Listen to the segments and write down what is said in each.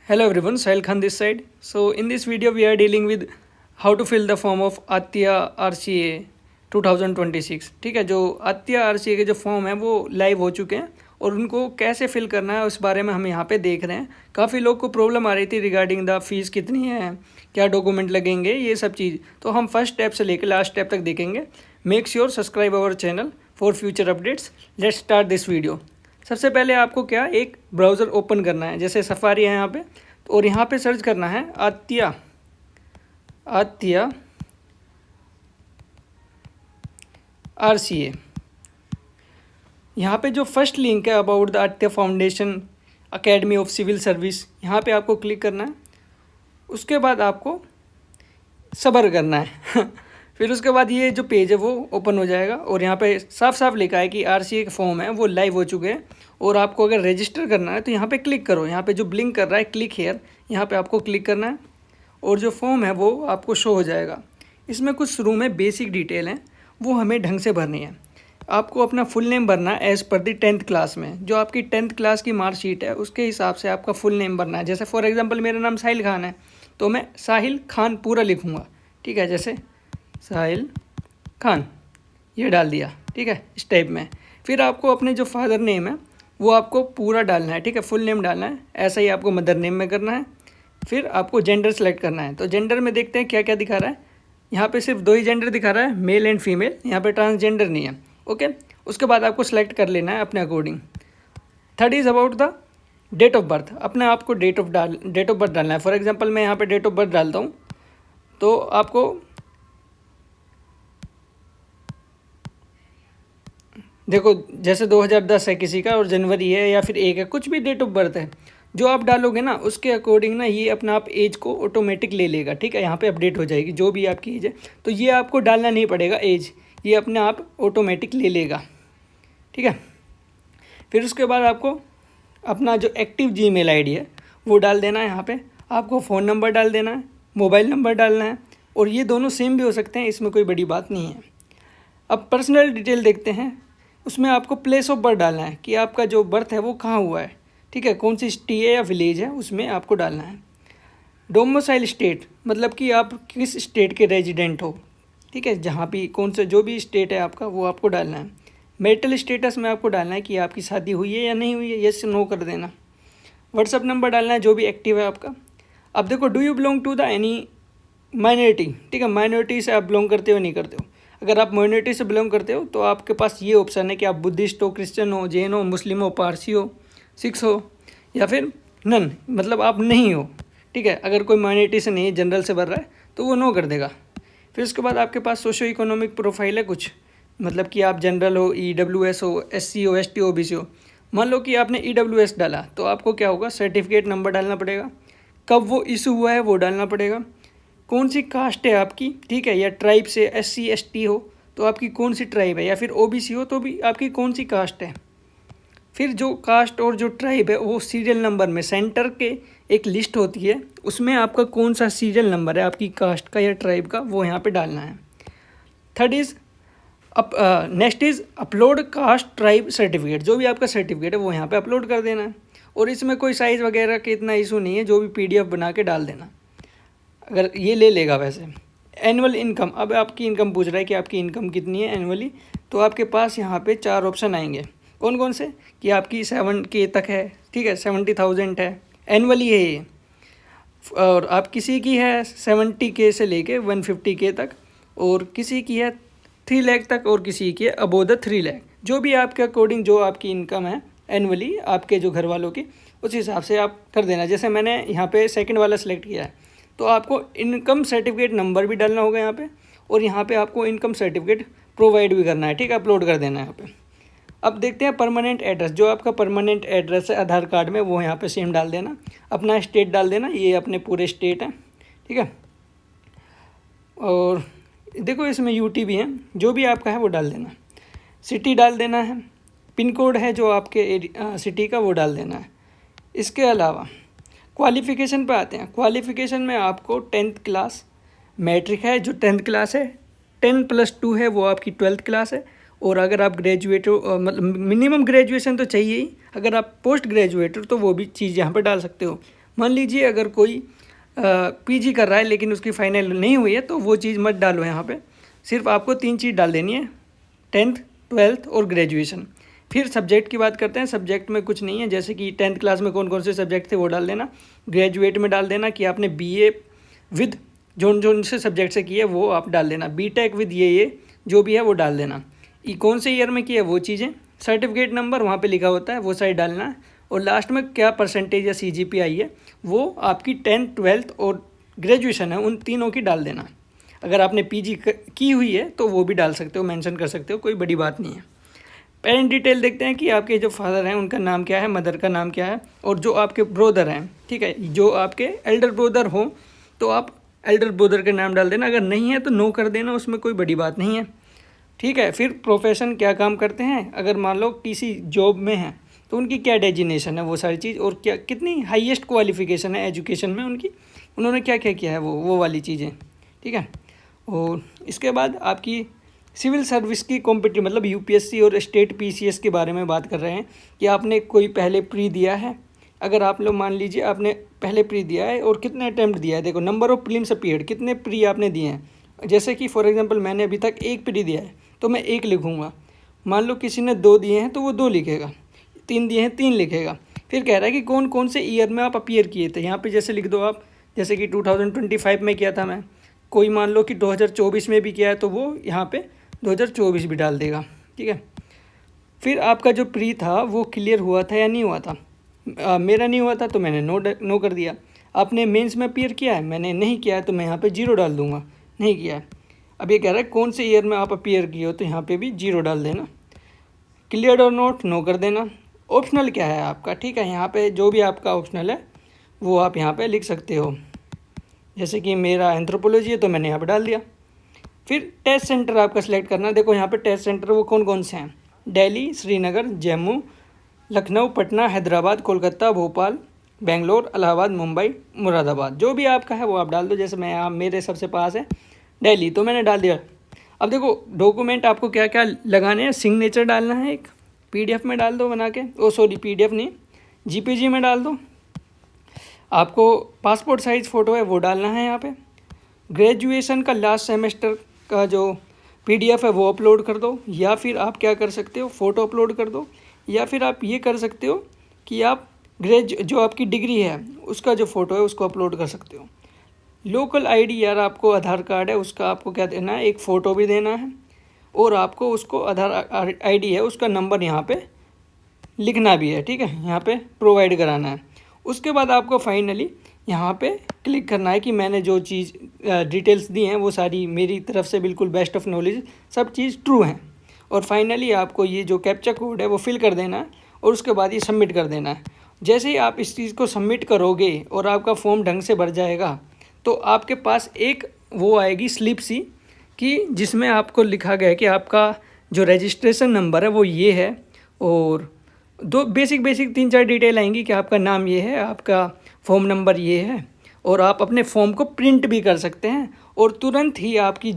Hello everyone, Sahil Khan this side. So in this video we are dealing with how to fill the form of ATIA RCA 2026. ठीक है, जो ATIA RCA के जो form है वो live हो चुके हैं और उनको कैसे फिल करना है उस बारे में हम यहाँ पे देख रहे हैं। काफ़ी लोग को प्रॉब्लम आ रही थी रिगार्डिंग द फीस कितनी है, क्या डॉक्यूमेंट लगेंगे, ये सब चीज़। तो हम फर्स्ट स्टेप से लेकर लास्ट स्टेप तक देखेंगे। Make sure subscribe our channel for future updates. Let's start this video. सबसे पहले आपको क्या एक ब्राउज़र ओपन करना है, जैसे सफारी है यहाँ पे, और यहाँ पे सर्च करना है ATIA RCA। यहाँ पे जो फर्स्ट लिंक है about the ATIA foundation academy of civil service, यहाँ पे आपको क्लिक करना है। उसके बाद आपको सब्र करना है फिर उसके बाद ये जो पेज है वो ओपन हो जाएगा और यहाँ पे साफ साफ लिखा है कि RCA के फॉर्म है वो लाइव हो चुके हैं। और आपको अगर रजिस्टर करना है तो यहाँ पे क्लिक करो, यहाँ पे जो ब्लिंक कर रहा है क्लिक हेयर, यहाँ पे आपको क्लिक करना है और जो फॉर्म है वो आपको शो हो जाएगा। इसमें कुछ शुरू में बेसिक डिटेल हैं वो हमें ढंग से भरनी है। आपको अपना फुल नेम भरना है एज़ पर दी 10th क्लास में, जो आपकी 10th क्लास की मार्कशीट है उसके हिसाब से आपका फुल नेम भरना है। जैसे फॉर एग्जांपल मेरा नाम साहिल खान है तो मैं साहिल खान पूरा लिखूँगा, ठीक है, जैसे साहिल खान ये डाल दिया, ठीक है, इस टाइप में। फिर आपको अपने जो फादर नेम है वो आपको पूरा डालना है, ठीक है, फुल नेम डालना है। ऐसा ही आपको मदर नेम में करना है। फिर आपको जेंडर सेलेक्ट करना है। तो जेंडर में देखते हैं क्या क्या दिखा रहा है। यहाँ पे सिर्फ 2 ही जेंडर दिखा रहा है, मेल एंड फीमेल, यहाँ पे ट्रांसजेंडर नहीं है। ओके, उसके बाद आपको सेलेक्ट कर लेना है अपने according. Third is about the date of birth. अपने आप को डेट ऑफ बर्थ डालना है। फॉर एग्जाम्पल मैं यहाँ पर डेट ऑफ बर्थ डालता हूँ तो आपको देखो जैसे 2010 है किसी का और जनवरी है या फिर 1 है, कुछ भी डेट ऑफ बर्थ है जो आप डालोगे ना उसके अकॉर्डिंग ना ये अपना आप एज को ऑटोमेटिक ले लेगा, ठीक है, यहाँ पे अपडेट हो जाएगी जो भी आपकी एज है। तो ये आपको डालना नहीं पड़ेगा एज, ये अपने आप ऑटोमेटिक ले लेगा, ठीक है। फिर उसके बाद आपको अपना जो एक्टिव जीमेल आईडी है वो डाल देना है। यहाँ पे आपको फ़ोन नंबर डाल देना है, मोबाइल नंबर डालना है, और ये दोनों सेम भी हो सकते हैं, इसमें कोई बड़ी बात नहीं है। अब पर्सनल डिटेल देखते हैं। उसमें आपको प्लेस ऑफ बर्थ डालना है कि आपका जो बर्थ है वो कहाँ हुआ है, ठीक है, कौन सी सिटी है या विलेज है, उसमें आपको डालना है। डोमिसाइल स्टेट मतलब कि आप किस स्टेट के रेजिडेंट हो, ठीक है, जहाँ भी कौन सा जो भी स्टेट है आपका वो आपको डालना है। मैरिटल स्टेटस में आपको डालना है कि आपकी शादी हुई है या नहीं हुई है, येस नो कर देना। व्हाट्सअप नंबर डालना है जो भी एक्टिव है आपका। अब देखो do you belong to the any minority, ठीक है, माइनॉरिटी से आप बिलोंग करते हो नहीं करते हो। अगर आप माइनॉरिटी से बिलोंग करते हो तो आपके पास ये ऑप्शन है कि आप बुद्धिस्ट हो, क्रिश्चियन हो, जैन हो, मुस्लिम हो, पारसी हो, सिक्स हो, या फिर नन मतलब आप नहीं हो, ठीक है। अगर कोई माइनॉरिटी से नहीं है, जनरल से भर रहा है तो वो नो कर देगा। फिर उसके बाद आपके पास सोशो इकोनॉमिक प्रोफाइल है कुछ, मतलब कि आप जनरल हो, EWS हो, SC हो, ST हो, OBC हो। मान लो कि आपने EWS डाला तो आपको क्या होगा, सर्टिफिकेट नंबर डालना पड़ेगा, कब वो इशू हुआ है वो डालना पड़ेगा, कौन सी कास्ट है आपकी, ठीक है, या ट्राइब से SC ST हो तो आपकी कौन सी ट्राइब है, या फिर OBC हो तो भी आपकी कौन सी कास्ट है। फिर जो कास्ट और जो ट्राइब है वो सीरियल नंबर में सेंटर के एक लिस्ट होती है, उसमें आपका कौन सा सीरियल नंबर है आपकी कास्ट का या ट्राइब का वो यहाँ पे डालना है। Third is next is upload caste tribe certificate. जो भी आपका सर्टिफिकेट है वो यहाँ पे अपलोड कर देना है। और इसमें कोई साइज़ वगैरह का इतना इशू नहीं है, जो भी PDF बना के डाल देना, अगर ये ले लेगा। वैसे एनुअल इनकम, अब आपकी इनकम पूछ रहा है कि आपकी इनकम कितनी है एनुअली, तो आपके पास यहाँ पे 4 ऑप्शन आएंगे। कौन कौन से, कि आपकी 7K तक है, ठीक है, 70,000 है एनुअली है ये, और आप किसी की है 70K से लेके 150K तक, और किसी की है 3 लाख तक, और किसी की है अबोव द 3 लाख। जो भी आपके अकॉर्डिंग जो आपकी इनकम है एनुअली आपके जो घर वालों की, उस हिसाब से आप कर देना। जैसे मैंने यहाँ पे सेकंड वाला सेलेक्ट किया है तो आपको इनकम सर्टिफिकेट नंबर भी डालना होगा यहाँ पे, और यहाँ पे आपको इनकम सर्टिफिकेट प्रोवाइड भी करना है, ठीक है, अपलोड कर देना है यहाँ पे। अब देखते हैं परमानेंट एड्रेस। जो आपका परमानेंट एड्रेस है आधार कार्ड में वो यहाँ पे सेम डाल देना। अपना स्टेट डाल देना, ये अपने पूरे स्टेट हैं, ठीक है। और देखो इसमें UT भी है, जो भी आपका है वो डाल देना। सिटी डाल देना है, पिन कोड है जो आपके सिटी का वो डाल देना है। इसके अलावा क्वालिफ़िकेशन पे आते हैं। क्वालिफ़िकेशन में आपको 10th क्लास मैट्रिक है, जो 10th क्लास है, 10+2 है वो आपकी 12th क्लास है। और अगर आप ग्रेजुएट हो, मतलब मिनिमम ग्रेजुएशन तो चाहिए ही, अगर आप पोस्ट ग्रेजुएट हो तो वो भी चीज़ यहाँ पर डाल सकते हो। मान लीजिए अगर कोई पीजी कर रहा है लेकिन उसकी फाइनल नहीं हुई है तो वो चीज़ मत डालो यहाँ पे। सिर्फ आपको 3 चीज़ डाल देनी है, 10th 12th और ग्रेजुएशन। फिर सब्जेक्ट की बात करते हैं। सब्जेक्ट में कुछ नहीं है, जैसे कि 10th क्लास में कौन कौन से सब्जेक्ट थे वो डाल देना। ग्रेजुएट में डाल देना कि आपने बीए विद जो से सब्जेक्ट से किए वो आप डाल देना। बीटेक विद ये जो भी है वो डाल देना। कौन से ईयर में किया वो चीज़ें, सर्टिफिकेट नंबर वहाँ पे लिखा होता है वो साइड डालना है। और लास्ट में क्या परसेंटेज या सीजीपी आई है वो आपकी 10th 12th और ग्रेजुएशन है उन तीनों की डाल देना। अगर आपने पीजी की हुई है तो वो भी डाल सकते हो, मेंशन कर सकते हो, कोई बड़ी बात नहीं है। पेरेंट डिटेल देखते हैं कि आपके जो फादर हैं उनका नाम क्या है, मदर का नाम क्या है, और जो आपके ब्रोदर हैं, ठीक है, जो आपके एल्डर ब्रोदर हो तो आप एल्डर ब्रोदर का नाम डाल देना। अगर नहीं है तो नो कर देना, उसमें कोई बड़ी बात नहीं है, ठीक है। फिर प्रोफेशन क्या काम करते हैं, अगर मान लो किसी जॉब में हैं तो उनकी क्या डेजिनेशन है वो सारी चीज़, और क्या कितनी हाईएस्ट क्वालिफिकेशन है एजुकेशन में उनकी, उन्होंने क्या क्या किया है वो वाली चीज़ें, ठीक है। और इसके बाद आपकी सिविल सर्विस की कॉम्पिटिटिव मतलब यूपीएससी और स्टेट पीसीएस के बारे में बात कर रहे हैं कि आपने कोई पहले प्री दिया है। अगर आप लोग मान लीजिए आपने पहले प्री दिया है और कितने अटैम्प्ट दिया है, देखो नंबर ऑफ प्रीलिम्स अपीयर्ड, कितने प्री आपने दिए हैं। जैसे कि फॉर एग्जांपल मैंने अभी तक 1 प्री दिया है तो मैं 1 लिखूँगा। मान लो किसी ने 2 दिए हैं तो वो 2 लिखेगा, 3 दिए हैं 3 लिखेगा। फिर कह रहा है कि कौन कौन से ईयर में आप अपीयर किए थे, यहाँ पे जैसे लिख दो आप, जैसे कि 2025 में किया था मैं, कोई मान लो कि 2024 में भी किया है तो वो यहाँ पे 2024 भी डाल देगा, ठीक है। फिर आपका जो प्री था वो क्लियर हुआ था या नहीं हुआ था, मेरा नहीं हुआ था तो मैंने नो कर दिया। आपने मेंस में अपीयर किया है, मैंने नहीं किया है तो मैं यहाँ पे 0 डाल दूंगा, नहीं किया है। अब ये कह रहा है कौन से ईयर में आप अपीयर किए हो तो यहाँ पे भी 0 डाल देना। क्लियर और नोट नो कर देना। ऑप्शनल क्या है आपका, ठीक है, यहाँ पे जो भी आपका ऑप्शनल है वो आप यहाँ पे लिख सकते हो। जैसे कि मेरा एंथ्रोपोलॉजी है तो मैंने यहाँ पे डाल दिया। फिर टेस्ट सेंटर आपका सिलेक्ट करना है। देखो यहाँ पे टेस्ट सेंटर वो कौन कौन से हैं, दिल्ली, श्रीनगर, जम्मू, लखनऊ, पटना, हैदराबाद, कोलकाता, भोपाल, बेंगलोर, इलाहाबाद, मुंबई, मुरादाबाद, जो भी आपका है वो आप डाल दो। जैसे मैं यहाँ मेरे सबसे पास है दिल्ली तो मैंने डाल दिया। अब देखो डॉक्यूमेंट आपको क्या क्या लगाने हैं, सिग्नेचर डालना है, एक पीडीएफ में डाल दो बना के, पीडीएफ नहीं जीपीजी में डाल दो। आपको पासपोर्ट साइज़ फ़ोटो है वो डालना है यहाँ पे। ग्रेजुएशन का लास्ट सेमेस्टर का जो पीडीएफ है वो अपलोड कर दो, या फिर आप क्या कर सकते हो फ़ोटो अपलोड कर दो, या फिर आप ये कर सकते हो कि आप जो आपकी डिग्री है उसका जो फ़ोटो है उसको अपलोड कर सकते हो। लोकल आईडी यार आपको आधार कार्ड है उसका आपको क्या देना है, एक फ़ोटो भी देना है, और आपको उसको आधार आईडी है उसका नंबर यहाँ पे लिखना भी है, ठीक है, यहाँ पे प्रोवाइड कराना है। उसके बाद आपको फाइनली यहाँ पे क्लिक करना है कि मैंने जो चीज़ डिटेल्स दी हैं वो सारी मेरी तरफ से बिल्कुल बेस्ट ऑफ नॉलेज सब चीज़ ट्रू हैं। और फाइनली आपको ये जो कैप्चा कोड है वो फिल कर देना है और उसके बाद ये सबमिट कर देना है। जैसे ही आप इस चीज़ को सबमिट करोगे और आपका फॉर्म ढंग से भर जाएगा तो आपके पास एक वो आएगी स्लिप सी कि जिसमें आपको लिखा गया है कि आपका जो रजिस्ट्रेशन नंबर है वो ये है, और दो बेसिक 3-4 डिटेल आएंगी कि आपका नाम ये है, आपका फॉर्म नंबर ये है, और आप अपने फॉर्म को प्रिंट भी कर सकते हैं। और तुरंत ही आपकी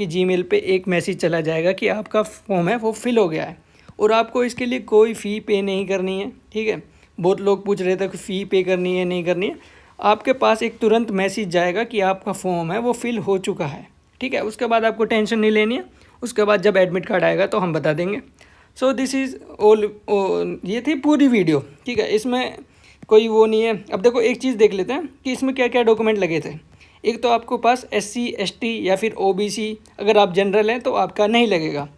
जीमेल पे एक मैसेज चला जाएगा कि आपका फॉर्म है वो फिल हो गया है, और आपको इसके लिए कोई फ़ी पे नहीं करनी है, ठीक है। बहुत लोग पूछ रहे थे कि फ़ी पे करनी है नहीं करनी है, आपके पास एक तुरंत मैसेज जाएगा कि आपका फॉर्म है वो फिल हो चुका है, ठीक है। उसके बाद आपको टेंशन नहीं लेनी है, उसके बाद जब एडमिट कार्ड आएगा तो हम बता देंगे। सो दिस इज़ ऑल, ये थी पूरी वीडियो, ठीक है, इसमें कोई वो नहीं है। अब देखो एक चीज़ देख लेते हैं कि इसमें क्या क्या डॉक्यूमेंट लगे थे। एक तो आपको पास SC ST या फिर OBC, अगर आप जनरल हैं तो आपका नहीं लगेगा।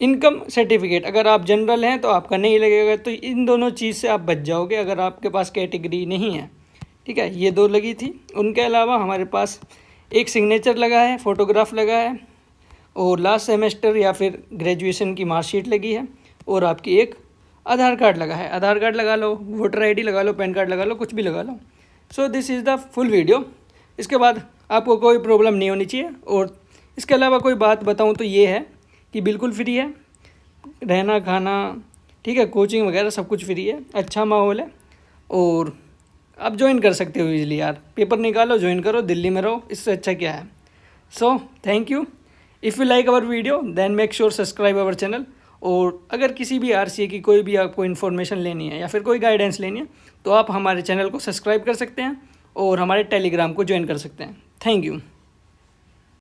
इनकम सर्टिफिकेट, अगर आप जनरल हैं तो आपका नहीं लगेगा। तो इन दोनों चीज़ से आप बच जाओगे अगर आपके पास कैटेगरी नहीं है, ठीक है। ये 2 लगी थी। उनके अलावा हमारे पास एक सिग्नेचर लगा है, फ़ोटोग्राफ लगा है, और लास्ट सेमेस्टर या फिर ग्रेजुएशन की मार्कशीट लगी है, और आपकी एक आधार कार्ड लगा है। आधार कार्ड लगा लो, वोटर ID लगा लो, पैन कार्ड लगा लो, कुछ भी लगा लो। So this is the full video. इसके बाद आपको कोई प्रॉब्लम नहीं होनी चाहिए। और इसके अलावा कोई बात बताऊं तो ये है कि बिल्कुल फ्री है, रहना खाना, ठीक है, कोचिंग वगैरह सब कुछ फ्री है, अच्छा माहौल है, और आप ज्वाइन कर सकते हो इजीली यार। पेपर निकालो, ज्वाइन करो, दिल्ली में रहो, इससे अच्छा क्या है। So thank you. If you like our video then make sure subscribe our channel. और अगर किसी भी आरसीए की कोई भी आपको इन्फॉर्मेशन लेनी है या फिर कोई गाइडेंस लेनी है तो आप हमारे चैनल को सब्सक्राइब कर सकते हैं और हमारे टेलीग्राम को ज्वाइन कर सकते हैं। Thank you.